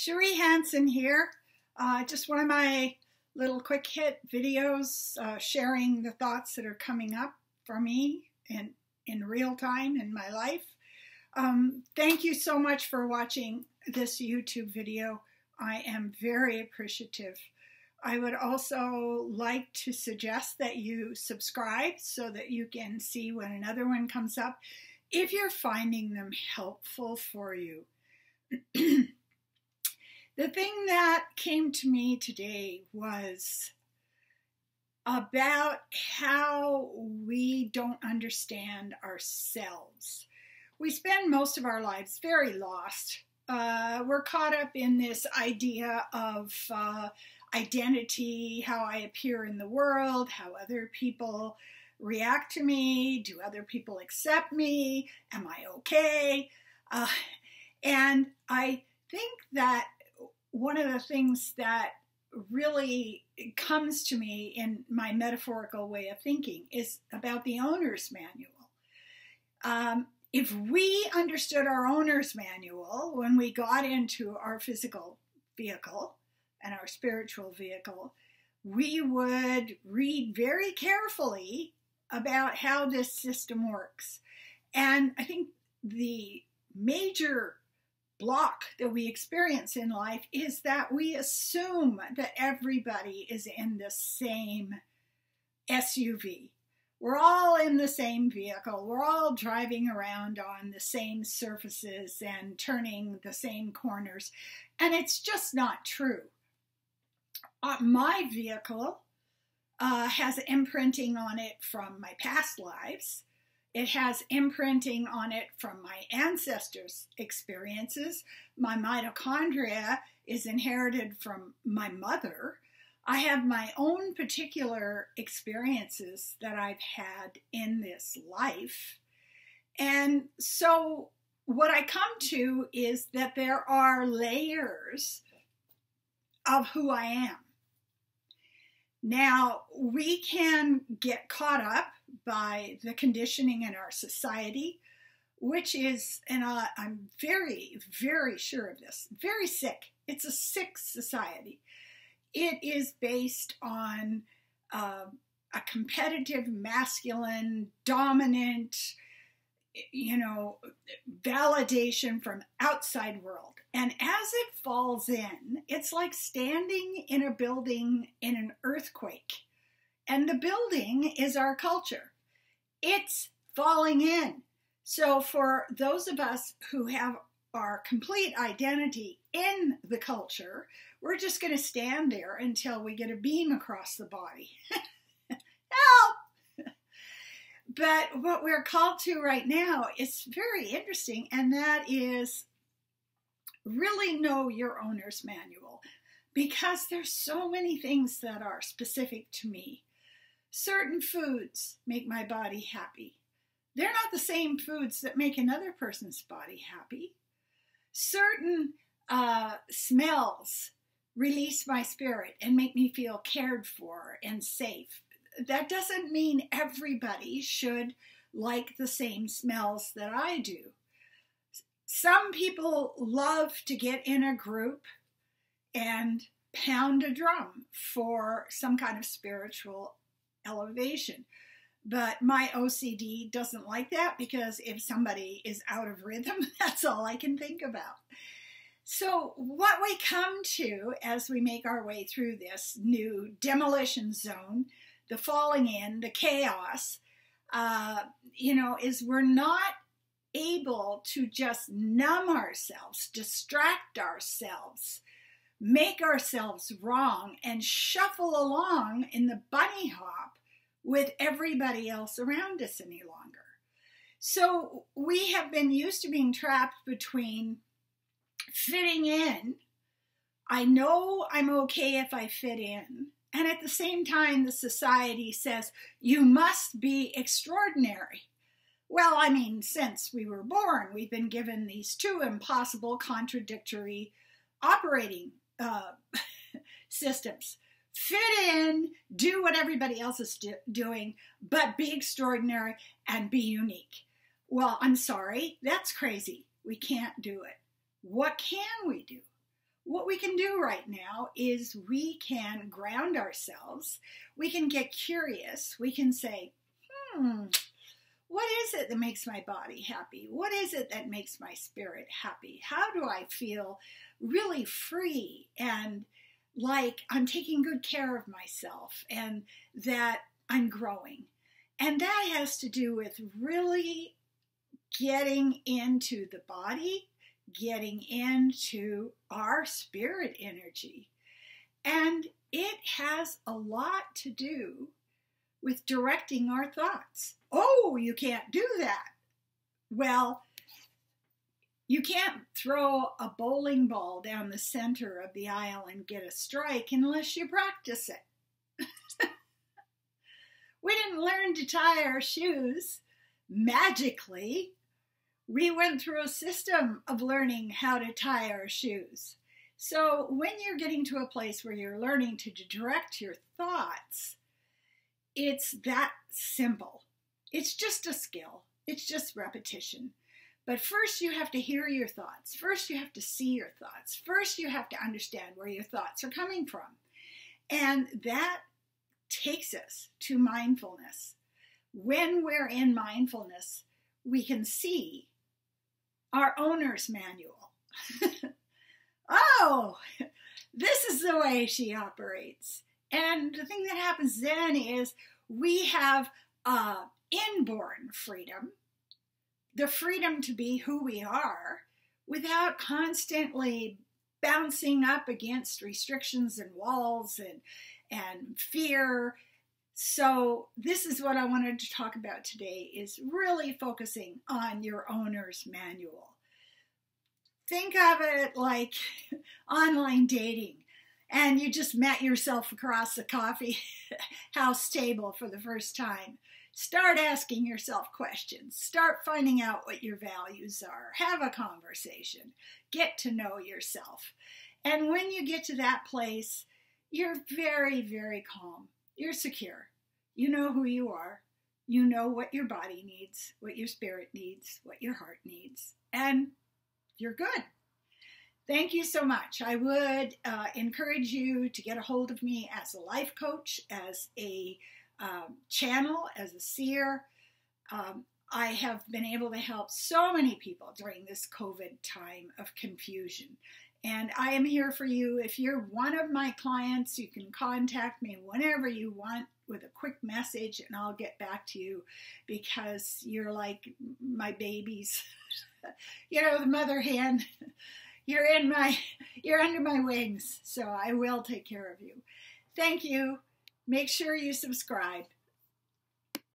Cherie Hanson here. Just one of my little quick hit videos sharing the thoughts that are coming up for me in real time in my life. Thank you so much for watching this YouTube video. I am very appreciative. I would also like to suggest that you subscribe so that you can see when another one comes up if you're finding them helpful for you. The thing that came to me today was about how we don't understand ourselves. We spend most of our lives very lost. We're caught up in this idea of identity, how I appear in the world, how other people react to me, do other people accept me, am I okay? And I think that one of the things that really comes to me in my metaphorical way of thinking is about the owner's manual. If we understood our owner's manual when we got into our physical vehicle and our spiritual vehicle, we would read very carefully about how this system works. And I think the major block that we experience in life is that we assume that everybody is in the same SUV. We're all in the same vehicle. We're all driving around on the same surfaces and turning the same corners. And it's just not true. My vehicle has imprinting on it from my past lives. It has imprinting on it from my ancestors' experiences. My mitochondria is inherited from my mother. I have my own particular experiences that I've had in this life. And so what I come to is that there are layers of who I am. Now, we can get caught up by the conditioning in our society, which is, and I'm very, very sure of this, very sick. It's a sick society. It is based on a competitive, masculine, dominant, validation from outside world. And as it falls in, it's like standing in a building in an earthquake. And the building is our culture. It's falling in. So for those of us who have our complete identity in the culture, we're just going to stand there until we get a beam across the body. Help! But what we're called to right now is very interesting, and that is really know your owner's manual, because there's so many things that are specific to me. Certain foods make my body happy. They're not the same foods that make another person's body happy. Certain smells release my spirit and make me feel cared for and safe. That doesn't mean everybody should like the same smells that I do. Some people love to get in a group and pound a drum for some kind of spiritual elevation. But my OCD doesn't like that, because if somebody is out of rhythm, that's all I can think about. So what we come to as we make our way through this new demolition zone, the falling in, the chaos, is we're not able to just numb ourselves, distract ourselves, make ourselves wrong, and shuffle along in the bunny hop with everybody else around us any longer. So we have been used to being trapped between fitting in. I know I'm okay if I fit in. And at the same time, the society says, you must be extraordinary. Well, I mean, since we were born, we've been given these two impossible, contradictory operating systems. Fit in, do what everybody else is doing, but be extraordinary and be unique. Well, I'm sorry, that's crazy. We can't do it. What can we do? what we can do right now is we can ground ourselves. We can get curious. We can say, what is it that makes my body happy? What is it that makes my spirit happy? How do I feel really free and like I'm taking good care of myself and that I'm growing? And that has to do with really getting into the body, getting into our spirit energy. And it has a lot to do with directing our thoughts. Oh, you can't do that. Well, you can't throw a bowling ball down the center of the aisle and get a strike unless you practice it. We didn't learn to tie our shoes magically. We went through a system of learning how to tie our shoes. So when you're getting to a place where you're learning to direct your thoughts, it's that simple. It's just a skill. It's just repetition. But first you have to hear your thoughts. First you have to see your thoughts. First you have to understand where your thoughts are coming from. And that takes us to mindfulness. When we're in mindfulness, we can see our owner's manual. Oh, this is the way she operates. And the thing that happens then is we have inborn freedom, the freedom to be who we are without constantly bouncing up against restrictions and walls and fear. So this is what I wanted to talk about today, is really focusing on your owner's manual. Think of it like online dating, and you just met yourself across the coffee house table for the first time. Start asking yourself questions. Start finding out what your values are. Have a conversation. Get to know yourself. And when you get to that place, you're very, very calm. You're secure. You know who you are. You know what your body needs, what your spirit needs, what your heart needs, and you're good. Thank you so much. I would encourage you to get a hold of me as a life coach, as a channel, as a seer. I have been able to help so many people during this COVID time of confusion. And I am here for you. If you're one of my clients, you can contact me whenever you want with a quick message, and I'll get back to you because you're like my babies. You know, the mother hen. You're under my wings, so I will take care of you. Thank you. Make sure you subscribe.